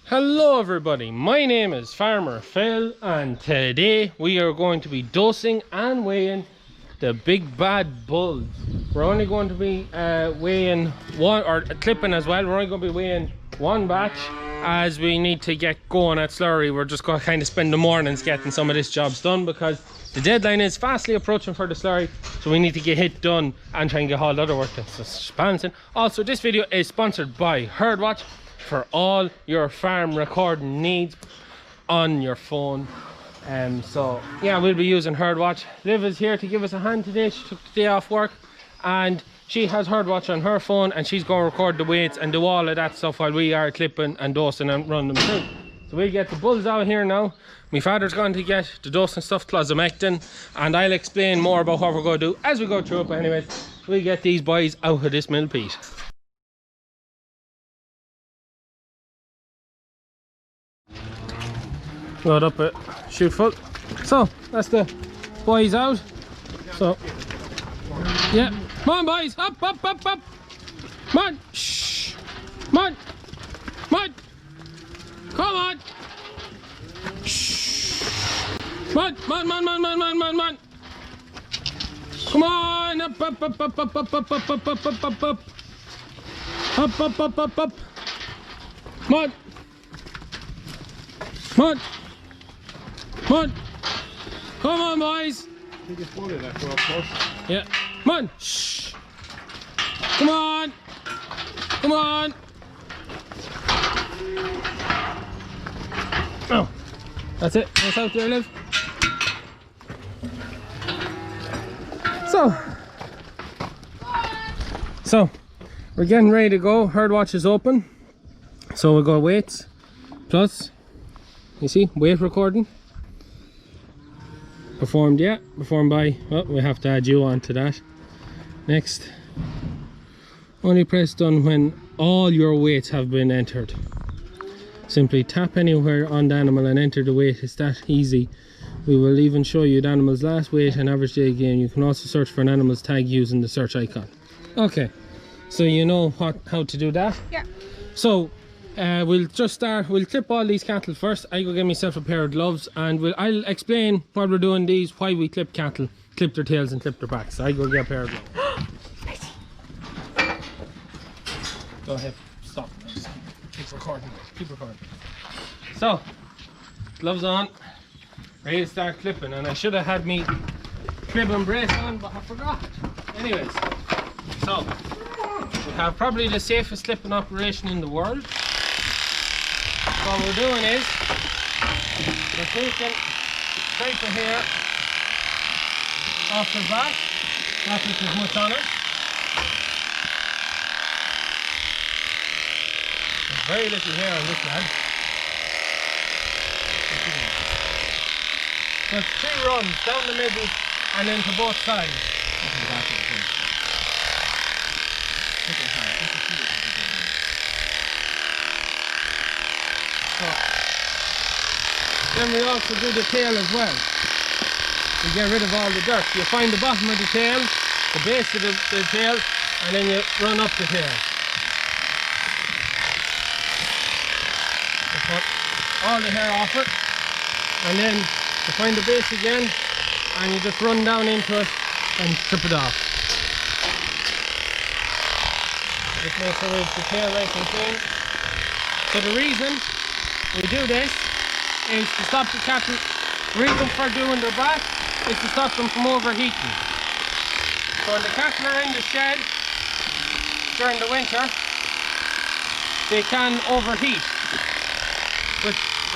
Hello everybody, my name is Farmer Phil and today we are going to be dosing and weighing the big bad bulls. We're only going to be weighing one, or clipping as well. We're only going to be weighing one batch as we need to get going at slurry. We're just going to kind of spend the mornings getting some of this jobs done because the deadline is fastly approaching for the slurry, so we need to get it done and try and get all the other work that's balancing. Also, this video is sponsored by Herdwatch for all your farm recording needs on your phone. So yeah, we'll be using Herdwatch. Liv is here to give us a hand today. She took the day off work and she has Herdwatch on her phone and she's going to record the weights and do all of that stuff while we are clipping and dosing and run them through. So we'll get the bulls out here now. My father's going to get the dosing stuff, closamectin, and I'll explain more about what we're going to do as we go through it. But anyways, we'll get these boys out of this millpeat. Load up a chute full. So that's the boys out. So yeah, come on boys, up, up, up, up. Come on, shh, come on, come on, come on, shh, come on, come on, come on, come on, come on, come on, come on, up, up, up, up, up, up, up, up, up, up, up, up, up, up, up, up, up, up, come on, come on. Come on! Come on, boys! You just wanted that for us. Yeah. Come on! Shh! Come on! Come on! Oh! That's it. That's out there, Liv. So we're getting ready to go. Herdwatch is open. So we'll go weights. Plus, you see, weight recording. Performed by, well, we have to add you on to that. Next, only press done when all your weights have been entered. Simply tap anywhere on the animal and enter the weight. It's that easy. We will even show you the animal's last weight and average day gain. You can also search for an animal's tag using the search icon. Okay, so you know how to do that? Yeah. So we'll just start. We'll clip all these cattle first. I go get myself a pair of gloves and I'll explain while we're doing these why we clip cattle, clip their tails and clip their backs. So I go get a pair of gloves. Go ahead, stop. Keep recording. Keep recording. So, gloves on, ready to start clipping. And I should have had me clipping brace on, but I forgot. Anyways, so we have probably the safest clipping operation in the world. What we're doing is we're taking straight from here off the back, not that there's much on it. There's very little hair on this lad. So it's 3 runs down the middle and then to both sides. Then we also do the tail as well. We get rid of all the dirt. You find the bottom of the tail, the base of the tail, and then you run up the tail. You put all the hair off it, and then you find the base again, and you just run down into it and strip it off. Just make sure we have the tail nice and clean. So the reason we do this is to stop the cattle. The reason for doing their back is to stop them from overheating. So when the cattle are in the shed during the winter, they can overheat.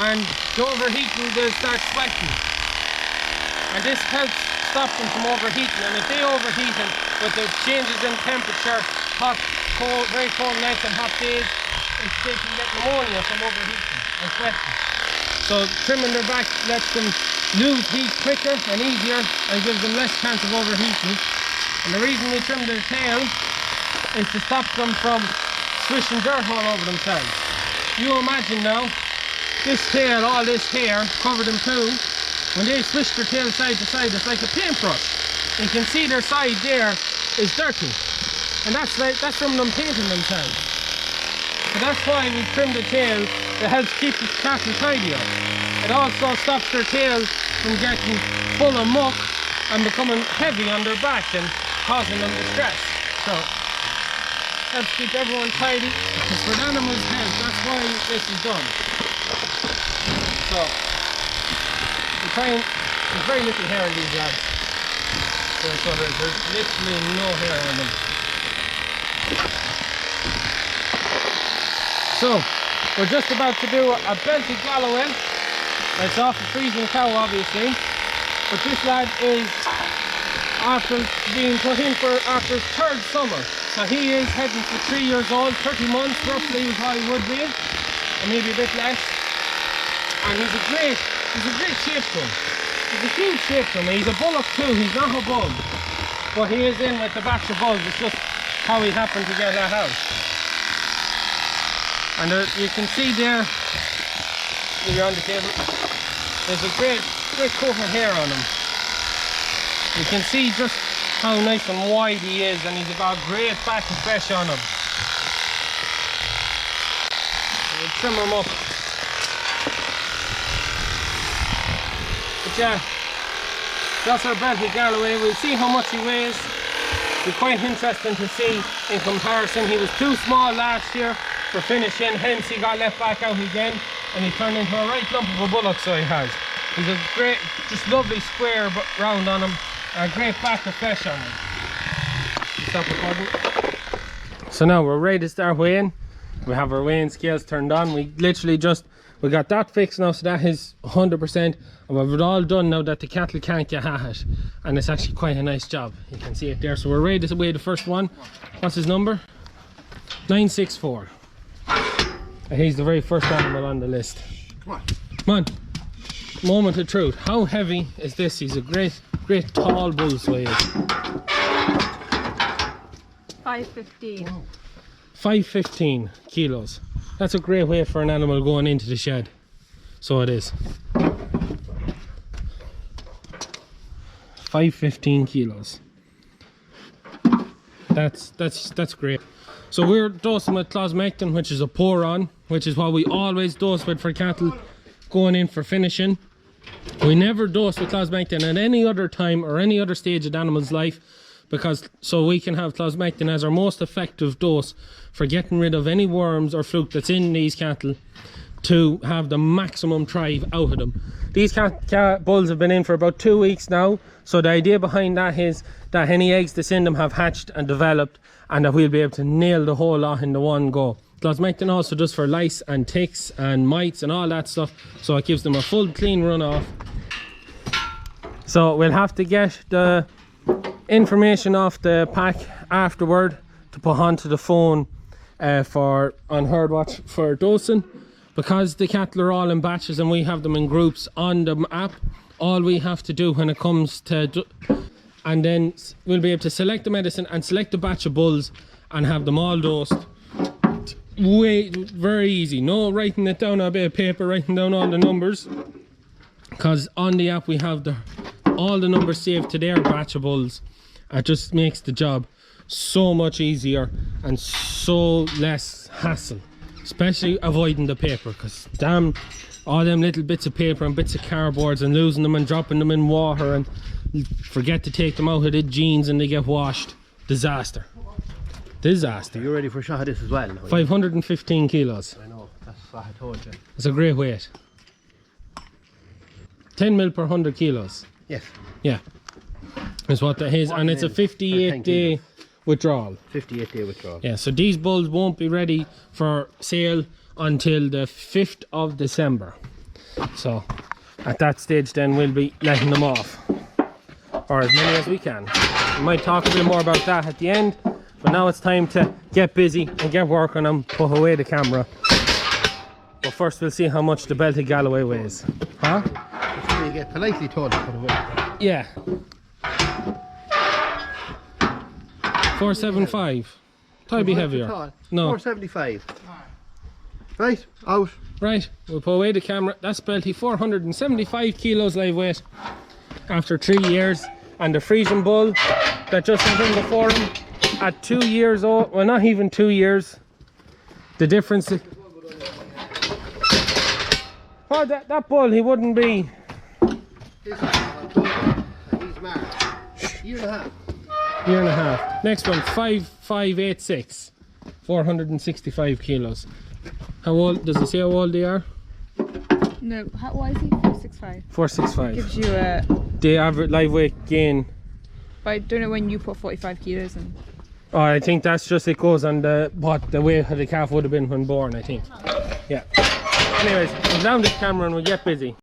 And the overheating, they'll start sweating. And this helps stop them from overheating. And if they overheat them with the changes in temperature, hot, cold, very cold nights and hot days, they can get pneumonia from overheating and sweating. So trimming their back lets them lose heat quicker and easier and gives them less chance of overheating. And the reason we trim their tail is to stop them from swishing dirt all over themselves. You imagine now, this tail, all this hair covered in poo, when they swish their tail side to side, it's like a paintbrush. You can see their side there is dirty. And that's from them painting themselves. So that's why we trim the tail. It helps keep the cattle tidier. It also stops their tails from getting full of muck and becoming heavy on their back and causing them distress. So helps keep everyone tidy. It's for the animals' health. That's why this is done. So we try and there's very little hair on these lads. So there's literally no hair on them. So we're just about to do a belted Galloway. It's off a freezing cow obviously, but this lad is after being put in for after his third summer. So he is heading for 3 years old, 30 months roughly is what he would be, or maybe a bit less. And he's a great shape to him. He's a huge shape to him. He's a bullock too, he's not a bull. But he is in with the batch of bulls, it's just how he happened to get that out. And you can see there, if you're on the table, there's a great coat of hair on him. You can see just how nice and wide he is, and he's got a great back and flesh on him. We'll trim him up. But yeah, that's our belted Galloway. We'll see how much he weighs. It'll be quite interesting to see in comparison. He was too small last year for finishing, hence he got left back out again, and he turned into a right lump of a bullock, so he has. He's a great, just lovely square round on him, and a great back of flesh on him. Stop recording. So now we're ready to start weighing. We have our weighing scales turned on. We literally we got that fixed now, so that is 100%, and we've it all done now that the cattle can't get at it, and it's actually quite a nice job. You can see it there. So we're ready to weigh the first one. What's his number? 964. And he's the very first animal on the list. Come on. Come on. Moment of truth. How heavy is this? He's a great tall bull, so he is. 515. Wow. 515 kilos. That's a great weight for an animal going into the shed. So it is. 515 kilos. That's great. So we're dosing with closmectin, which is a pour-on, which is what we always dose with for cattle going in for finishing. We never dose with closmectin at any other time or any other stage of the animal's life, because so we can have closmectin as our most effective dose for getting rid of any worms or fluke that's in these cattle to have the maximum thrive out of them. These bulls have been in for about 2 weeks now, so the idea behind that is that any eggs that's in them have hatched and developed, and that we'll be able to nail the whole lot in the one go. Closmectin also does for lice and ticks and mites and all that stuff, so it gives them a full clean run off. So we'll have to get the information off the pack afterward to put onto the phone on Herdwatch for dosing. Because the cattle are all in batches and we have them in groups on the app, all we have to do when it comes to, and then we'll be able to select the medicine and select the batch of bulls and have them all dosed. Very easy. No writing it down on a bit of paper, writing down all the numbers, because on the app we have all the numbers saved to their batch of bulls. It just makes the job so much easier and so less hassle. Especially avoiding the paper, because damn, all them little bits of paper and bits of cardboards and losing them and dropping them in water and forget to take them out of the jeans and they get washed. Disaster. Disaster. You're ready for a shot of this as well? 515 kilos. I know, that's what I told you. It's a great weight. 10 mil per 100 kilos. Yes. Yeah. That's what that is, and it's a 58-day withdrawal. 58-day withdrawal. Yeah, so these bulls won't be ready for sale until the 5th of December. So at that stage then we'll be letting them off, or as many as we can. We might talk a bit more about that at the end, but now it's time to get busy and get work on them, put away the camera. But first we'll see how much the belted Galloway weighs. Huh? So you get politely told to put away. Yeah. 475. Thought it'd be heavier. No. 475. Right, out. Right, we'll put away the camera. That's belty 475 kilos live weight after 3 years. And the Frisian bull that just went in before him at 2 years old, well not even 2 years, The difference. Oh, that bull, he wouldn't be. This is October, and he's March. Year and a half. Year and a half. Next one, 5586. 465 kilos. How old, does it say how old they are? No, what is he? 465. 465. Gives you a. The average live weight gain. But I don't know when you put 45 kilos in. Oh, I think that's just, it goes on what the weight of the calf would have been when born, I think. Yeah. Anyways, we'll down this camera and we'll get busy.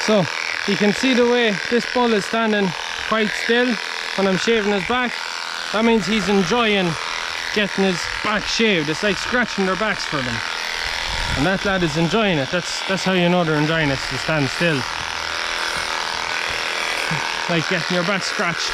So you can see the way this bull is standing quite still when I'm shaving his back. That means he's enjoying getting his back shaved. It's like scratching their backs for them. And that lad is enjoying it. That's how you know they're enjoying it, to stand still. Like getting your back scratched.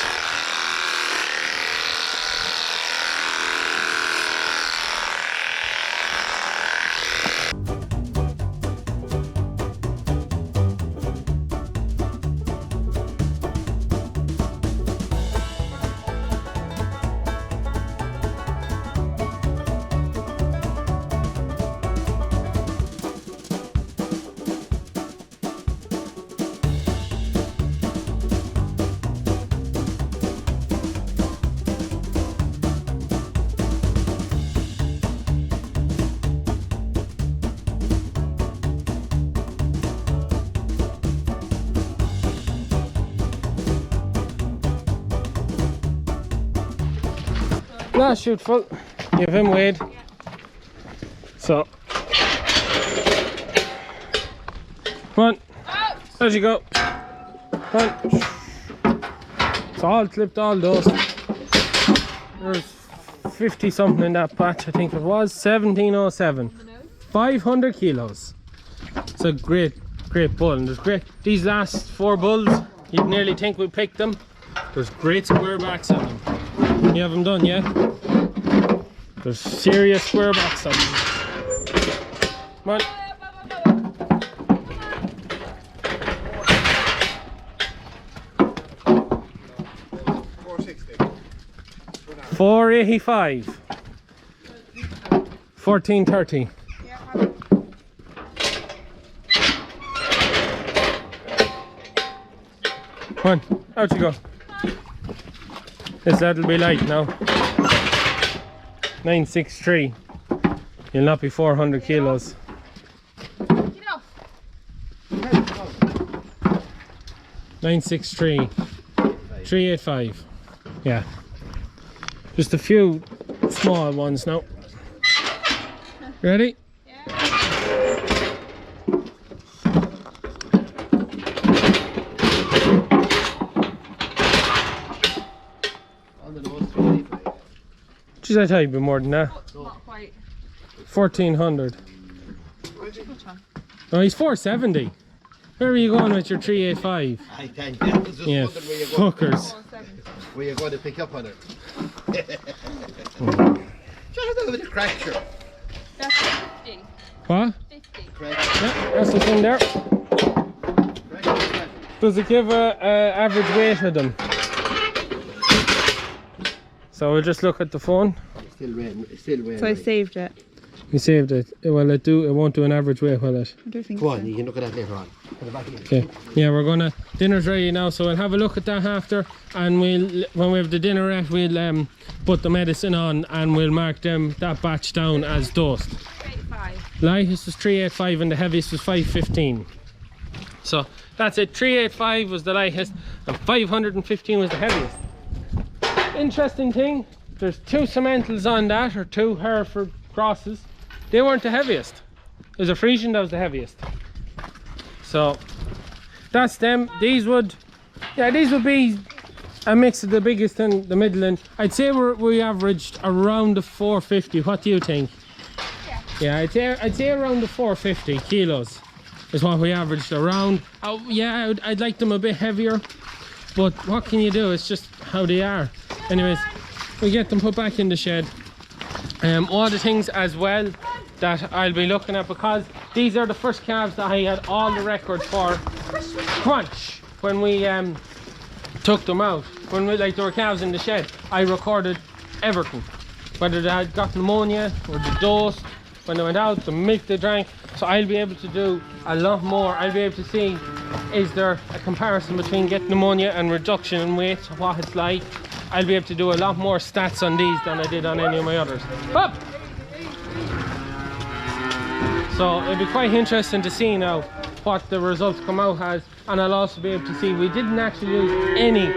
Last shoot full, give him weighed. So, come on, there you go. Come on. It's all clipped, all dust. There's 50 something in that patch, I think it was 1707. 500 kilos. It's a great bull, and there's great. These last 4 bulls, you'd nearly think we picked them. There's great square backs on them. You have them done, yeah? There's serious square backs on them. Come on. $485. 1430. Come on, out you go. That'll be light now. 963. You'll not be 400 kilos. Get off. 963. 385. Yeah. Just a few small ones now. Ready? Geez, I thought you'd be more than that. Not quite. 1400. Which one? Oh, he's 470. Where are you going with your 385? I can't get it. Just Yeah, wondering where you're going, fuckers. where you're going to pick up on it. Just a bit of fracture. That's 50. What? 50. Fracture. Yeah, that's the thing there. Fracture. Does it give a average weight of them? So we'll just look at the phone. It's still rain. It's still rain. So I saved it. You saved it. Well, it won't do an average weight, will it? I don't think Go so. on, you can look at that later on. Put it back in. Okay. Yeah, we're gonna. Dinner's ready now, so we'll have a look at that after, and when we have the dinner at, we'll put the medicine on, and we'll mark that batch down as dosed. 385. Lightest was 385 and the heaviest was 515. So that's it. 385 was the lightest, and 515 was the heaviest. Interesting thing, there's 2 cementals on that, or 2 Hereford crosses. They weren't the heaviest. It was a Frisian that was the heaviest. So that's them. These would be a mix of the biggest and the middle, and I'd say we averaged around the 450. What do you think? Yeah, I'd say around the 450 kilos is what we averaged around. Yeah, I'd like them a bit heavier, but what can you do? It's just how they are. Anyways, we get them put back in the shed. All the things as well that I'll be looking at, because these are the first calves that I had all the records for crunch when we took them out. When there were calves in the shed, I recorded everything, whether they had got pneumonia or the dose, when they went out, the milk they drank. So I'll be able to do a lot more. I'll be able to see, is there a comparison between getting pneumonia and reduction in weight, what it's like. I'll be able to do a lot more stats on these than I did on any of my others. Up! So it'll be quite interesting to see now what the results come out as, and I'll also be able to see we didn't actually lose any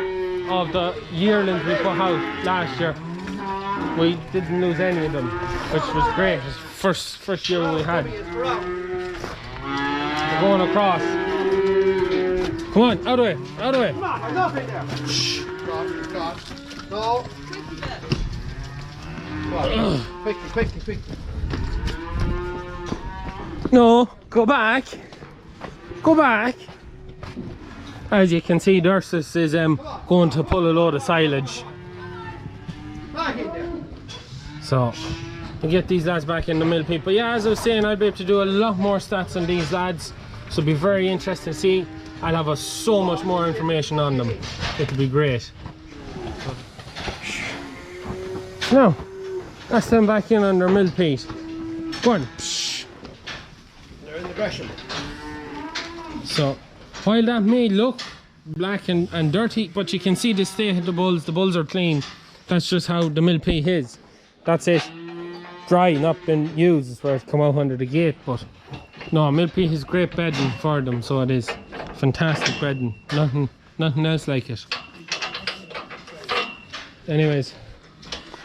of the yearlings we put out last year. We didn't lose any of them, which was great. It was first year we had. We're going across. Come on, out of the way, out of the way. Come on, I'm not in there. Shh. Cross. No. Quickly. No, go back. Go back. As you can see, Dursus is going to pull a load of silage. Back in there. So, we'll get these lads back in the mill pit. But yeah, as I was saying, I'll be able to do a lot more stats on these lads. So it'll be very interesting to see. I'll have so much more information on them. It'll be great. Now, that's them back in on their mill pit. Go on. They're in the Gresham. So, while that may look black and dirty, but you can see the state of the bulls are clean. That's just how the mill pit is. That's it. Dry, not been used, is where it's come out under the gate, but no, mill pit is great bedding for them, so it is. Fantastic bedding. Nothing else like it. Anyways,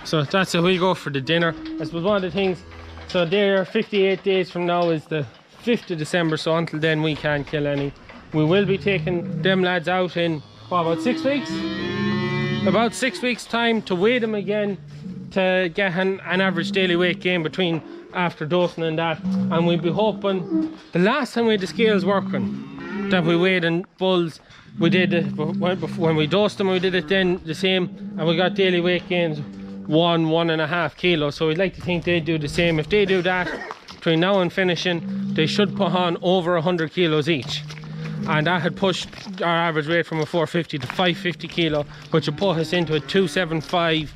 so that's how we go for the dinner. I suppose one of the things, so there 58 days from now is the 5th of December, so until then we can't kill any. We will be taking them lads out in, what, about 6 weeks? About 6 weeks time to weigh them again, to get an average daily weight gain between after dosing and that. And we'll be hoping, the last time we had the scales working, that we weighed in bulls, we did it when we dosed them, we did it then the same, and we got daily weight gains 1.5 kilos. So we'd like to think they do the same. If they do that between now and finishing, they should put on over 100 kilos each, and that had pushed our average weight from a 450 to 550 kilo, which would put us into a 275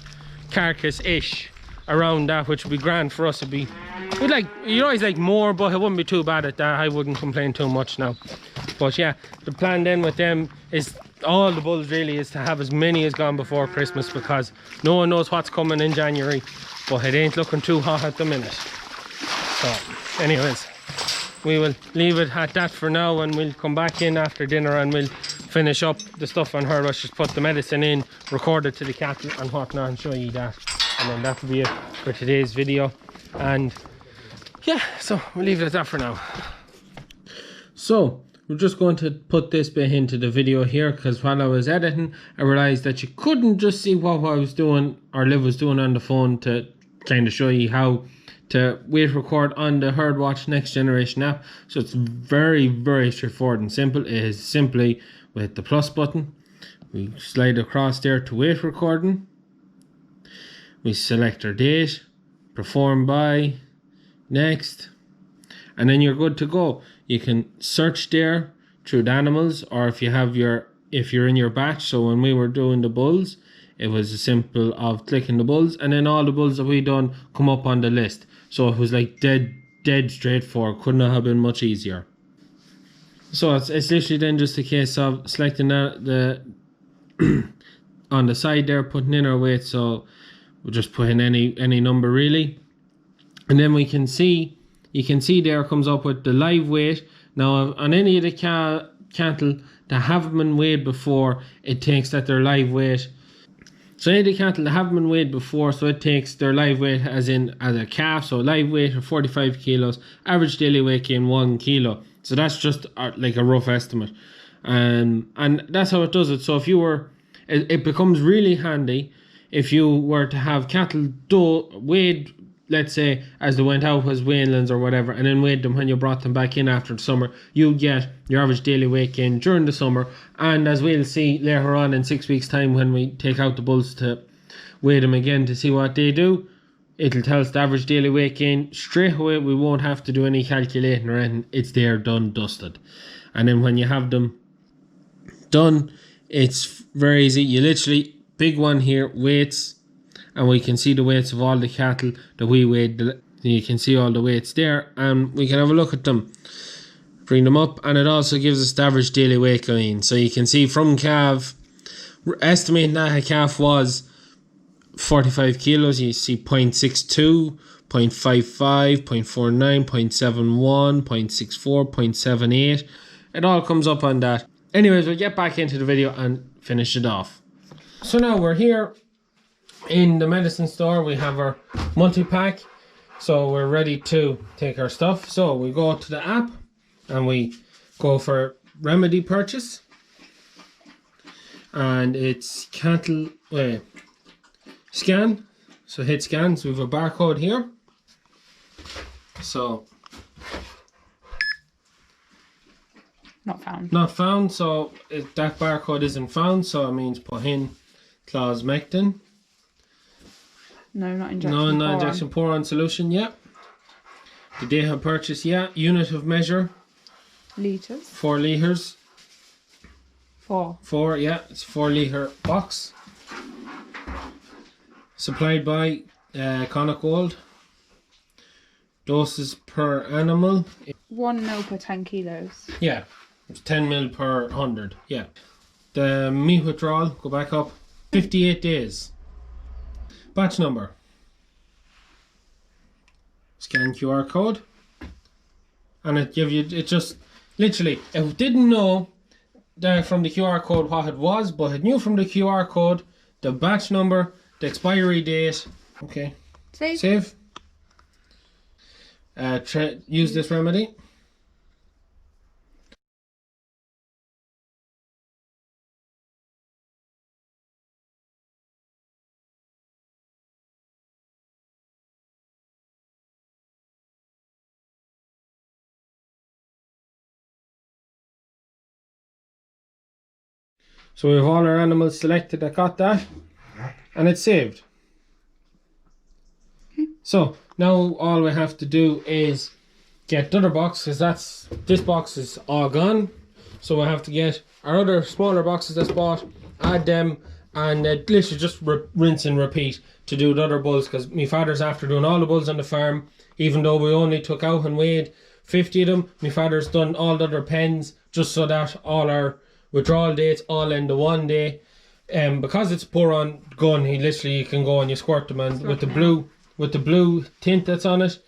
carcass ish around that, which would be grand for us. You'd always like more, but it wouldn't be too bad at that. I wouldn't complain too much now. But yeah, the plan then with them is all the bulls really is to have as many as gone before Christmas, because no one knows what's coming in January, but it ain't looking too hot at the minute. So anyways, we will leave it at that for now, and we'll come back in after dinner and we'll finish up the stuff on Herdwatch, just put the medicine in, record it to the cattle and whatnot, and show you that, and then that'll be it for today's video. And yeah, so we'll leave it at that for now. So we're just going to put this bit into the video here, because while I was editing I realized that you couldn't just see what I was doing or Liv was doing on the phone, to kind of show you how to weight record on the Herdwatch next generation app. So it's very, very straightforward and simple. It is simply with the plus button, we slide across there to weight recording, we select our date, perform by, next, and then you're good to go. You can search there through the animals, or if you're in your batch. So when we were doing the bulls, it was as simple of clicking the bulls, and then all the bulls that we done come up on the list. So it was like dead straightforward. Couldn't have been much easier. So it's literally then just a case of selecting the on the side there, putting in our weight. So we'll just put in any number really, and then we can see, you can see there comes up with the live weight. Now on any of the cattle that haven't been weighed before, it takes that their live weight. So any of the cattle that haven't been weighed before, so it takes their live weight as a calf. So live weight of 45 kilos, average daily weight gain 1 kilo. So that's just like a rough estimate, and that's how it does it. So if you were, it becomes really handy if you were to have cattle weighed, let's say as they went out as weanlings or whatever, and then weighed them when you brought them back in after the summer, you get your average daily weight gain during the summer. And as we'll see later on in 6 weeks time, when we take out the bulls to weigh them again to see what they do, it'll tell us the average daily weight gain straight away. We won't have to do any calculating or anything. It's there, done, dusted. And then when you have them done, it's very easy. You literally, big one here, weights, and we can see the weights of all the cattle that we weighed. You can see all the weights there, and we can have a look at them, bring them up, and it also gives us the average daily weight gain. So you can see from calf, estimating that a calf was 45 kilos, you see 0.62, 0.55, 0.49, 0.71, 0.64, 0.78. It all comes up on that. Anyways, we'll get back into the video and finish it off. So now we're here in the medicine store. We have our multi-pack, so we're ready to take our stuff. So we go to the app and we go for remedy purchase, and it's cattle scan. So hit scan. So we have a barcode here, so Not found. not found. So that barcode isn't found, so it means put in closmectin. No, not injection. No, not injection, pour on solution, yeah. The date of purchase, yeah. Unit of measure, Liters. 4 litres. 4. 4, yeah, it's 4 litre box. Supplied by Connacht Gold. Doses per animal. 1 mil per 10 kilos. Yeah, it's 10 mil per 100, yeah. The meat withdrawal, go back up, 58 days. Batch number. Scan QR code. And it give you, it just, literally, it didn't know from the QR code what it was, but it knew from the QR code the batch number, the expiry date. Okay. Save. Use this remedy. So we have all our animals selected that got that, and it's saved. So now all we have to do is get the other box, because this box is all gone. So we have to get our other smaller boxes that's bought, add them, and literally just rinse and repeat to do the other bulls, because my father's after doing all the bulls on the farm. Even though we only took out and weighed 50 of them, my father's done all the other pens just so that all our withdrawal dates all in the one day. Because it's pour on gun, you can go and you squirt them, and with the blue tint that's on it,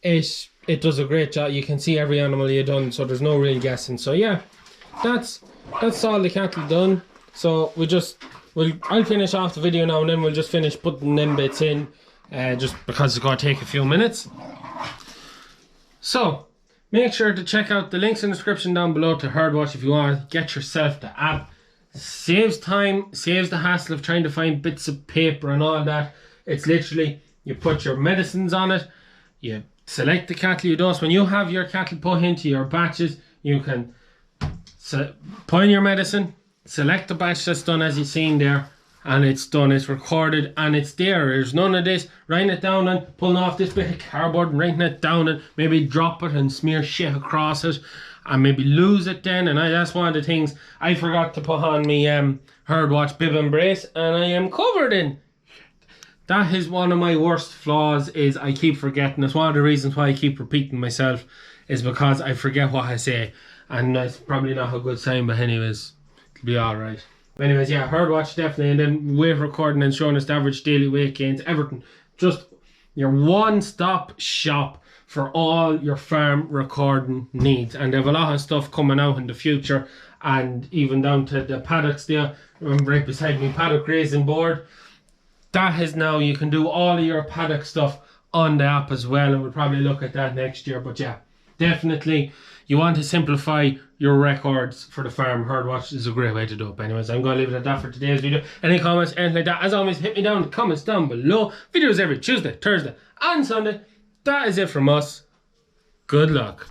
it does a great job. You can see every animal you've done, so there's no real guessing. So yeah, that's all the cattle done. So I'll finish off the video now, and then we'll just finish putting them bits in, just because it's going to take a few minutes. So make sure to check out the links in the description down below to Herdwatch if you want to get yourself the app. Saves time, saves the hassle of trying to find bits of paper and all that. It's literally, you put your medicines on it, you select the cattle you dose. When you have your cattle put into your batches, you can put in your medicine, select the batch that's done as you've seen there, and it's done, it's recorded, and it's there. There's none of this writing it down and pulling off this bit of cardboard and writing it down and maybe drop it and smear shit across it and maybe lose it then. And that's one of the things I forgot to put on me Herdwatch bib and brace, and I am covered in. That is one of my worst flaws, is I keep forgetting. It's one of the reasons why I keep repeating myself, is because I forget what I say, and that's probably not a good sign, but anyways, it'll be alright. Anyways, yeah, Herdwatch definitely, and then weight recording and showing us the average daily weight gains, everything. Just your one-stop shop for all your farm recording needs. And they have a lot of stuff coming out in the future, and even down to the paddocks there, right beside me, paddock grazing board. That is now, you can do all of your paddock stuff on the app as well, and we'll probably look at that next year. But yeah, definitely, you want to simplify your records for the farm. Herdwatch is a great way to do it. Anyways, I'm going to leave it at that for today's video. Any comments, anything like that, as always, hit me down in the comments down below. Videos every Tuesday, Thursday and Sunday. That is it from us. Good luck.